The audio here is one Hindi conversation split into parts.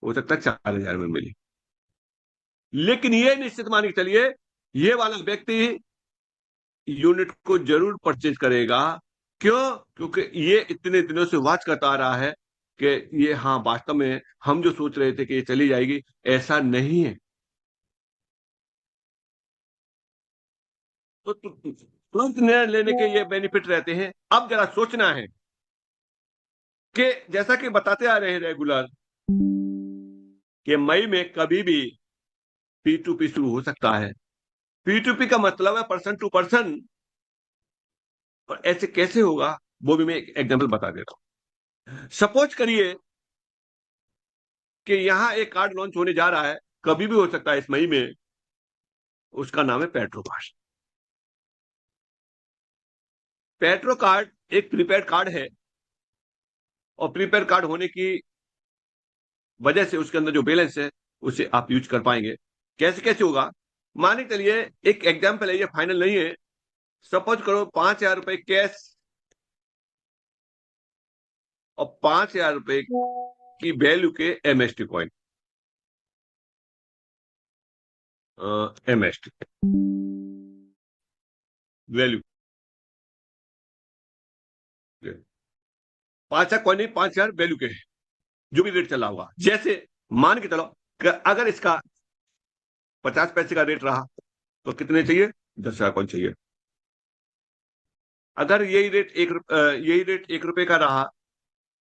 हो सकता है 4,000 में मिले। लेकिन ये निश्चित मान के चलिए, ये वाला व्यक्ति यूनिट को जरूर परचेज करेगा। क्यों? क्योंकि ये इतने दिनों से वॉच करता आ रहा है कि ये, हाँ, वास्तव में हम जो सोच रहे थे कि ये चली जाएगी, ऐसा नहीं है। तो तुरंत निर्णय लेने के ये बेनिफिट रहते हैं। अब जरा सोचना है कि जैसा कि बताते आ रहे हैं रेगुलर, कि मई में कभी भी P2P शुरू हो सकता है। P2P का मतलब है पर्सन टू पर्सन। और ऐसे कैसे होगा, वो भी मैं एक एग्जाम्पल बता देता हूं। सपोज करिए कि यहां एक कार्ड लॉन्च होने जा रहा है, कभी भी हो सकता है इस मई में। उसका नाम है पेट्रो कार्ड। पेट्रो कार्ड एक प्रीपेड कार्ड है, और प्रीपेड कार्ड होने की वजह से उसके अंदर जो बैलेंस है उसे आप यूज कर पाएंगे। कैसे कैसे होगा, मान के चलिए, एक एग्जाम्पल है, ये फाइनल नहीं है। सपोज करो 5,000 रुपए कैश और 5,000 रुपए की वैल्यू के MST coin. MST value 5,000 coin नहीं, 5,000 वैल्यू के है, जो भी रेट चला हुआ। जैसे मान के चलो कि अगर इसका 50 पैसे का रेट रहा, तो कितने चाहिए? 10,000 कॉइन चाहिए। अगर यही रेट 1 रुपए का रहा,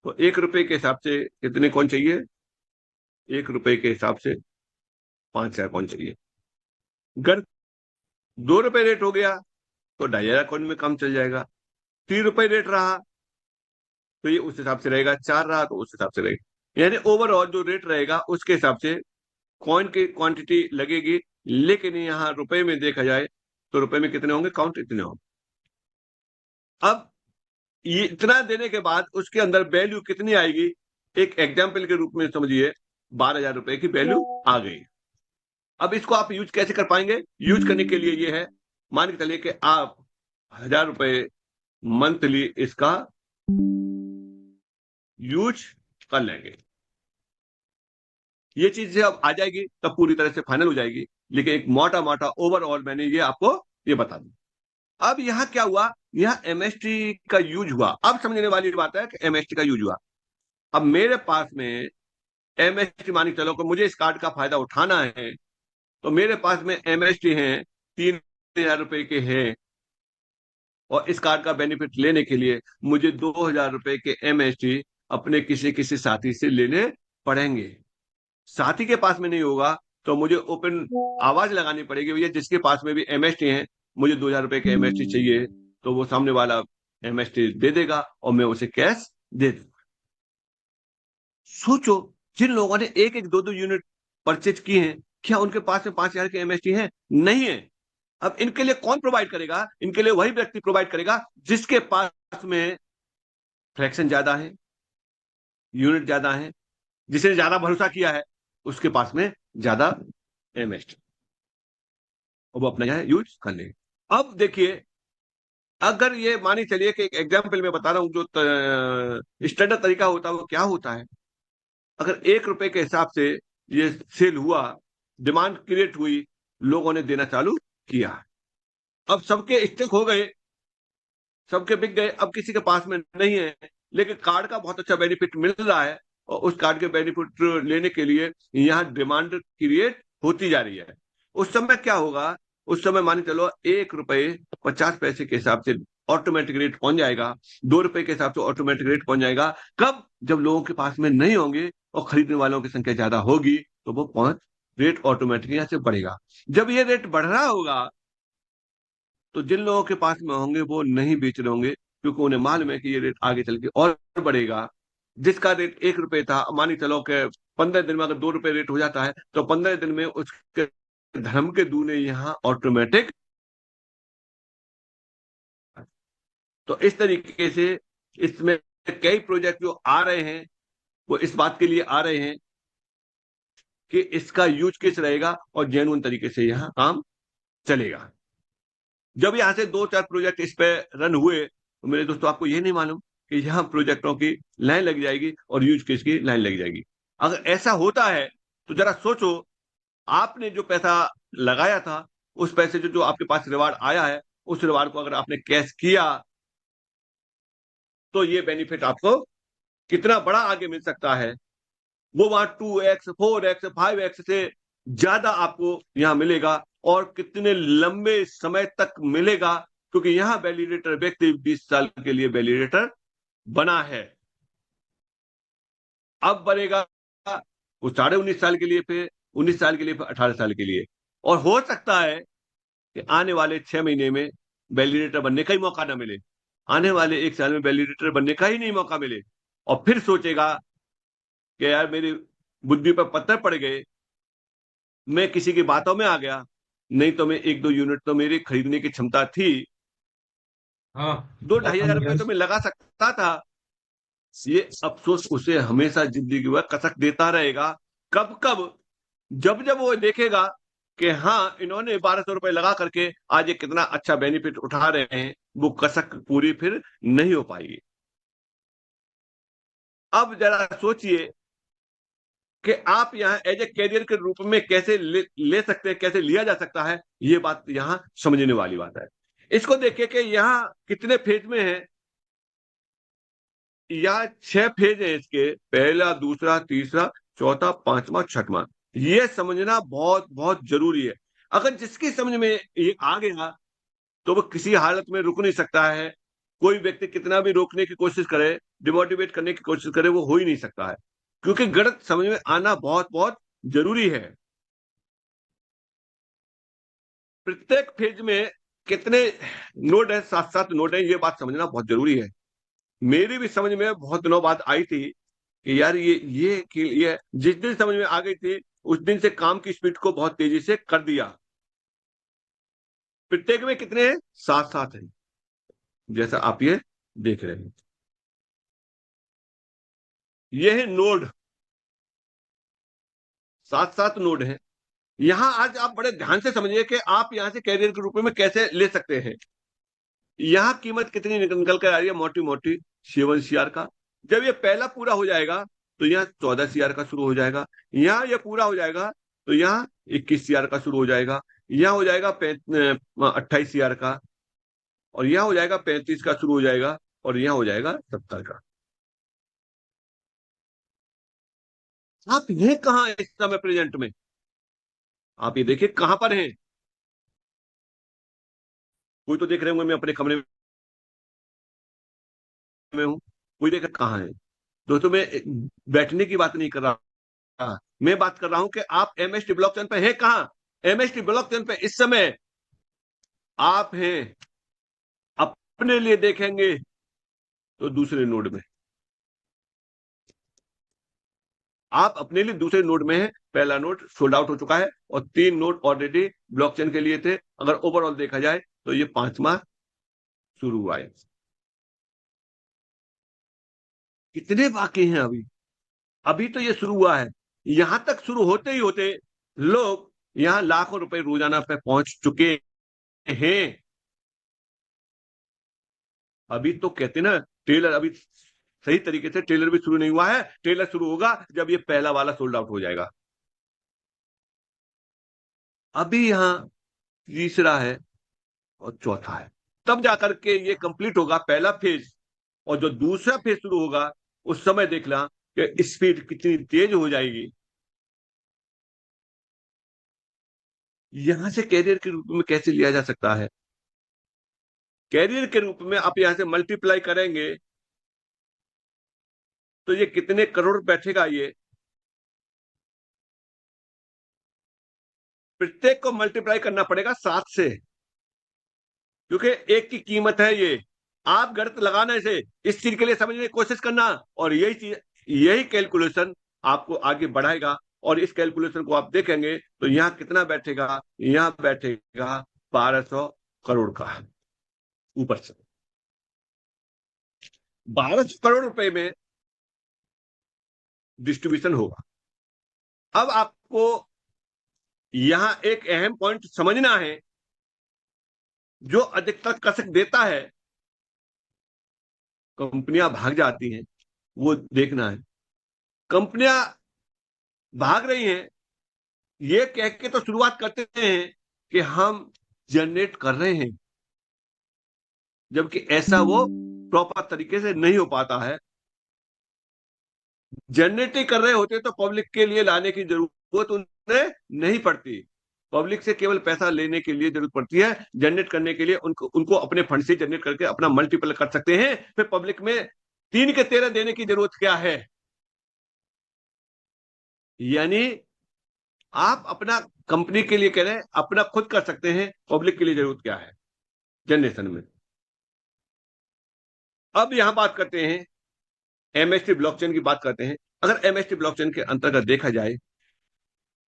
तो 1 रुपए के हिसाब से कितने कॉइन चाहिए? 1 रुपए के हिसाब से 5,000 कॉइन चाहिए। अगर 2 रुपए रेट हो गया, तो 2,500 कॉइन में काम चल जाएगा। 3 रुपए रेट रहा, तो ये उस हिसाब से रहेगा। 4 रहा तो उस हिसाब से रहेगा। यानी ओवरऑल जो रेट रहेगा उसके हिसाब से कॉइन की क्वांटिटी लगेगी। लेकिन यहाँ रुपए में देखा जाए तो रुपए में कितने होंगे? काउंट इतने होंगे। अब ये इतना देने के बाद उसके अंदर वैल्यू कितनी आएगी? एक एग्जाम्पल के रूप में समझिए, 12,000 रुपए की वैल्यू आ गई। अब इसको आप यूज कैसे कर पाएंगे? यूज करने के लिए ये है, मान के चलिए कि आप 1,000 रुपए मंथली इसका यूज कर लेंगे। ये चीज जब आ जाएगी तब पूरी तरह से फाइनल हो जाएगी। लेकिन एक मोटा मोटा ओवरऑल मैंने ये आपको ये बता दी। अब यहाँ क्या हुआ? यहाँ एमएसटी का यूज हुआ। अब समझने वाली बात है कि एमएसटी का यूज हुआ। अब मेरे पास में एमएसटी, मान के चलो कि मुझे इस कार्ड का फायदा उठाना है, तो मेरे पास में एमएसटी हैं, 3,000 रुपए के हैं। और इस कार्ड का बेनिफिट लेने के लिए मुझे 2,000 रुपए के एमएसटी अपने किसी किसी साथी से लेने पड़ेंगे। साथी के पास में नहीं होगा, तो मुझे ओपन आवाज लगानी पड़ेगी, भैया जिसके पास में भी एमएसटी है, मुझे 2,000 रुपए के एमएसटी चाहिए। तो वो सामने वाला एमएसटी दे देगा और मैं उसे कैश दे दूंगा। सोचो, जिन लोगों ने एक एक दो दो यूनिट परचेज किए हैं, क्या उनके पास में 5,000 के एमएसटी है? नहीं है। अब इनके लिए कौन प्रोवाइड करेगा? इनके लिए वही व्यक्ति प्रोवाइड करेगा जिसके पास में फ्रैक्शन ज्यादा है, यूनिट ज्यादा है, जिसने ज्यादा भरोसा किया है, उसके पास में ज्यादा एमएसटी, और वो अपना यहाँ यूज कर लेंगे। अब देखिए, अगर ये मानी चलिए कि एक एग्जाम्पल में बता रहा हूं, जो स्टैंडर्ड तरीका होता है वो क्या होता है। अगर 1 रुपए के हिसाब से ये सेल हुआ, डिमांड क्रिएट हुई, लोगों ने देना चालू किया। अब सबके स्टेक हो गए, सबके बिक गए। अब किसी के पास में नहीं है, लेकिन कार्ड का बहुत अच्छा बेनिफिट मिल रहा है, और उस कार्ड के बेनिफिट लेने के लिए यहाँ डिमांड क्रिएट होती जा रही है। उस समय क्या होगा? उस समय मान के चलो 1 रुपए 50 पैसे के हिसाब से ऑटोमेटिक रेट पहुंच जाएगा। 2 रुपए के हिसाब से ऑटोमेटिक रेट पहुंच जाएगा। कब? जब लोगों के पास में नहीं होंगे और खरीदने वालों की संख्या ज्यादा होगी, तो वो पहुंच रेट ऑटोमेटिक यहाँ से बढ़ेगा। जब ये रेट बढ़ रहा होगा, तो जिन लोगों के पास में होंगे वो नहीं बेच रहे होंगे, क्योंकि उन्हें मालूम है कि ये रेट आगे चल के और बढ़ेगा। जिसका रेट 1 रुपए था, मान के चलो कि 15 दिन में अगर 2 रुपए रेट हो जाता है, तो 15 दिन में उसके धर्म के दूने यहाँ ऑटोमेटिक। तो इस तरीके से इसमें कई प्रोजेक्ट जो आ रहे हैं, वो इस बात के लिए आ रहे हैं कि इसका यूज किस रहेगा और जेन्युइन तरीके से यहाँ काम चलेगा। जब यहां से 2-4 प्रोजेक्ट इस पे रन हुए, तो मेरे दोस्तों आपको ये नहीं मालूम कि यहाँ प्रोजेक्टों की लाइन लग जाएगी और यूज केस की लाइन लग जाएगी। अगर ऐसा होता है तो जरा सोचो, आपने जो पैसा लगाया था, उस पैसे जो जो आपके पास रिवार्ड आया है, उस रिवार्ड को अगर आपने कैश किया तो ये बेनिफिट आपको कितना बड़ा आगे मिल सकता है। वो वहां 2x 4x 5x से ज्यादा आपको यहां मिलेगा, और कितने लंबे समय तक मिलेगा, क्योंकि यहां वैलिडेटर व्यक्ति 20 साल के लिए वैलिडेटर बना है। अब बनेगा वो 19.5 साल के लिए, फिर 19 साल के लिए, फिर 18 साल के लिए। और हो सकता है कि आने वाले 6 महीने में वैलिडेटर बनने का ही मौका ना मिले, आने वाले 1 साल में वैलिडेटर बनने का ही नहीं मौका मिले, और फिर सोचेगा कि यार मेरी बुद्धि पर पत्थर पड़ गए, मैं किसी की बातों में आ गया, नहीं तो मैं 1-2 यूनिट तो मेरी खरीदने की क्षमता थी, हाँ। 2-2.5 हजार रुपये तो मैं लगा सकता था। ये अफसोस उसे हमेशा जिंदगी भर कसक देता रहेगा। कब कब, जब जब वो देखेगा कि हाँ इन्होंने 1200 रुपये लगा करके आज ये कितना अच्छा बेनिफिट उठा रहे हैं, वो कसक पूरी फिर नहीं हो पाएगी। अब जरा सोचिए कि आप यहाँ एज ए कैरियर के रूप में कैसे ले सकते हैं, कैसे लिया जा सकता है, ये बात यहाँ समझने वाली बात है। इसको देखिए कि यहाँ कितने फेज में है। यहाँ 6 फेज है इसके, पहला, दूसरा, तीसरा, चौथा, पांचवा, छठवां। ये समझना बहुत बहुत जरूरी है। अगर जिसकी समझ में ये आ गया तो वो किसी हालत में रुक नहीं सकता है। कोई व्यक्ति कितना भी रोकने की कोशिश करे, डिमोटिवेट करने की कोशिश करे, वो हो ही नहीं सकता है, क्योंकि गणित समझ में आना बहुत बहुत जरूरी है। प्रत्येक फेज में कितने नोड है, 7-7 नोड है, ये बात समझना बहुत जरूरी है। मेरी भी समझ में बहुत दिनों बाद आई थी कि यार ये जिस दिन समझ में आ गई थी, उस दिन से काम की स्पीड को बहुत तेजी से कर दिया। प्रत्येक में कितने हैं? 7-7 है, जैसा आप ये देख रहे हैं। ये है नोड, 7-7 नोड है। यहां आज आप बड़े ध्यान से समझिए कि आप यहां से कैरियर के रूप में कैसे ले सकते हैं। यहां कीमत कितनी निकल कर आ रही है, मोटी मोटी 7 CR का। जब ये पहला पूरा हो जाएगा तो यहाँ 14 CR का शुरू हो जाएगा। यहाँ ये पूरा हो जाएगा तो यहाँ 21 CR का शुरू हो जाएगा। यहाँ हो जाएगा 28 CR का, और यहाँ हो जाएगा 35 का शुरू हो जाएगा, और यहाँ हो जाएगा 70 का। आप ये कहाँ हैं इस समय प्रेजेंट में? आप ये देखिए कहां पर हैं। कोई तो देख रहे होंगे मैं अपने कमरे में हूँ, कोई देख कहाँ है। दोस्तों मैं बैठने की बात नहीं कर रहा, मैं बात कर रहा हूं कि आप एमएसटी ब्लॉकचेन पे हैं कहाँ। एमएसटी ब्लॉकचेन पे इस समय आप हैं, अपने लिए देखेंगे तो दूसरे नोड में। आप अपने लिए दूसरे नोड में हैं, पहला नोड सोल्ड आउट हो चुका है, और 3 नोड ऑलरेडी ब्लॉकचेन के लिए थे। अगर ओवरऑल देखा जाए तो ये पांचवा शुरू हुआ है। कितने बाकी हैं अभी? अभी तो ये शुरू हुआ है। यहां तक शुरू होते ही होते लोग यहां लाखों रुपए रोजाना पे पहुंच चुके हैं। अभी तो कहते ना, ट्रेलर अभी सही तरीके से ट्रेलर भी शुरू नहीं हुआ है। ट्रेलर शुरू होगा जब ये पहला वाला सोल्ड आउट हो जाएगा। अभी यहाँ तीसरा है और चौथा है, तब जाकर के ये कंप्लीट होगा पहला फेज। और जो दूसरा फेज शुरू होगा, उस समय देखना कि स्पीड कितनी तेज हो जाएगी। यहां से कैरियर के रूप में कैसे लिया जा सकता है? कैरियर के रूप में आप यहां से मल्टीप्लाई करेंगे तो ये कितने करोड़ बैठेगा ये। प्रत्येक को मल्टीप्लाई करना पड़ेगा 7 से, क्योंकि एक की कीमत है ये। आप गणित लगाने से इस चीज के लिए समझने की कोशिश करना, और यही चीज, यही कैलकुलेशन आपको आगे बढ़ाएगा। और इस कैलकुलेशन को आप देखेंगे तो यहाँ कितना बैठेगा, यहाँ बैठेगा 1200 करोड़ का ऊपर से। 1200 करोड़ रुपए में डिस्ट्रीब्यूशन होगा। अब आपको यहां एक अहम पॉइंट समझना है, जो अधिकतर कसक देता है, कंपनियां भाग जाती हैं, वो देखना है। कंपनियां भाग रही हैं, ये कह के तो शुरुआत करते हैं कि हम जनरेट कर रहे हैं, जबकि ऐसा वो प्रॉपर तरीके से नहीं हो पाता है। जनरेट ही कर रहे होते तो पब्लिक के लिए लाने की जरूरत उन्हें नहीं पड़ती। पब्लिक से केवल पैसा लेने के लिए जरूरत पड़ती है, जनरेट करने के लिए उनको उनको अपने फंड से जनरेट करके अपना मल्टीपल कर सकते हैं। फिर पब्लिक में 3 के 13 देने की जरूरत क्या है? यानी आप अपना कंपनी के लिए कह रहे हैं, अपना खुद कर सकते हैं, पब्लिक के लिए जरूरत क्या है जनरेशन में? अब यहां बात करते हैं, एमएसटी ब्लॉकचेन की बात करते हैं। अगर एमएसटी ब्लॉकचेन के अंतर्गत देखा जाए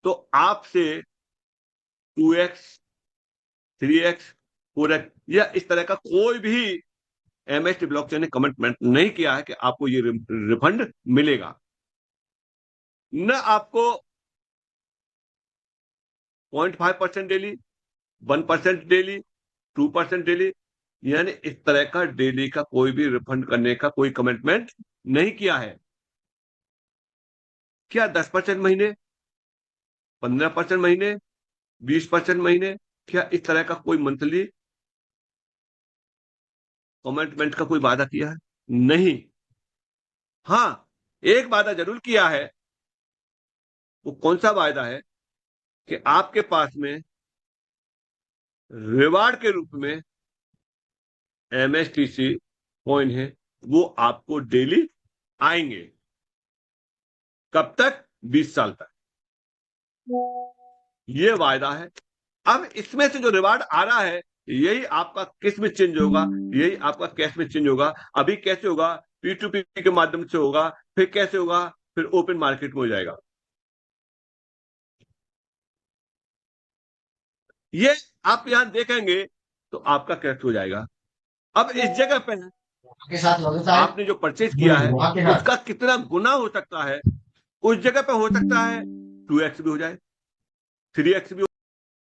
तो आपसे 2x 3x 4x या इस तरह का कोई भी एमएसटी ब्लॉकचेन ने कमिटमेंट नहीं किया है कि आपको ये रिफंड मिलेगा। न आपको 0.5% डेली, 1% डेली, 2% डेली, यानी इस तरह का डेली का कोई भी रिफंड करने का कोई कमिटमेंट नहीं किया है। क्या 10% महीने, 15% महीने, 20% महीने, क्या इस तरह का कोई मंथली कमिटमेंट का कोई वादा किया है? नहीं। हाँ, एक वादा जरूर किया है। वो कौन सा वायदा है? कि आपके पास में रिवार्ड के रूप में एमएसटीसी कॉइन है, वो आपको डेली आएंगे। कब तक? 20 साल तक। ये वायदा है। अब इसमें से जो रिवार्ड आ रहा है, यही आपका किस में चेंज होगा? यही आपका कैश में चेंज होगा। अभी कैसे होगा? P2P के माध्यम से होगा, फिर कैसे होगा? फिर ओपन मार्केट में हो जाएगा। ये आप यहां देखेंगे तो आपका कैश हो जाएगा। अब इस जगह पे के साथ लगता है आपने जो परचेज किया है वहाँ के साथ उसका कितना गुना हो सकता है? उस जगह पे हो सकता है 2x भी हो जाए, 3x भी